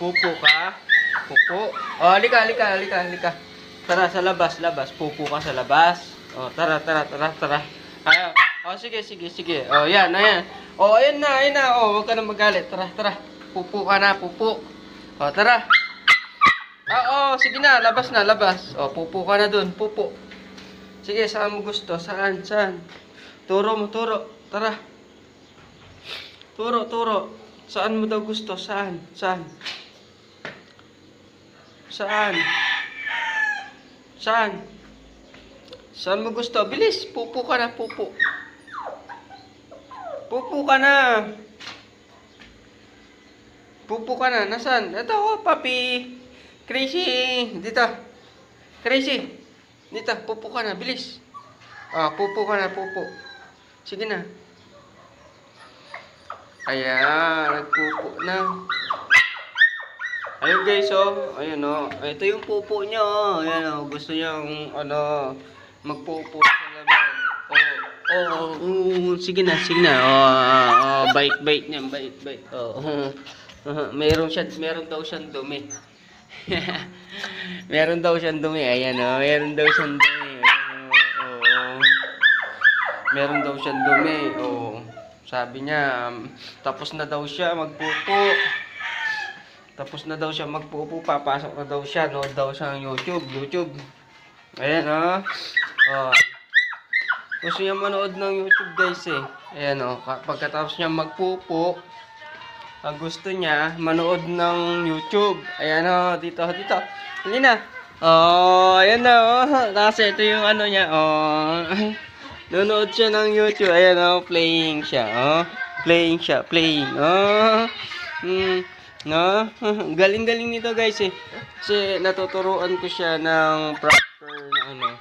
Pupo ka? Pupo? O, halika. Tara, sa labas. Pupo ka sa labas. O, tara. Ay, o, sige. O, yan. O, ayan na. O, huwag ka na magalit. Tara. Pupo ka na, pupo. O, tara. O, sige na. Labas. O, pupo ka na dun, pupo. Sige, saan mo gusto? Saan? Turo. Tara. Turo. Saan mo daw gusto? Saan? Saan mo gusto? Bilis, pupo ka na, pupo. Pupo ka na. Nasaan? Ito, papi. Crazy. Dito. Pupo ka na, bilis. Pupo ka na, pupo. Sige na. Ayan, nagpupo na. Ayun guys, ayun ito yung pupo niya, ayan gusto niyang magpupo sa labas. Sige na. Bait niya, bait. Meron daw siyang dumi. Meron daw siyang dumi, ayan meron daw siyang dumi. Sabi niya, tapos na daw siya magpupo. Papasok na daw siya, nood daw siya ng YouTube. Ayan, gusto niya manood ng YouTube guys Ayan, pagkatapos niya magpupo, ang gusto niya, manood ng YouTube. Ayan, dito. Hindi na. Ayan na, kasi ito yung niya, nanonood siya ng YouTube. Ayan, playing siya. Galing nito guys Kasi natuturuan ko siya ng proper na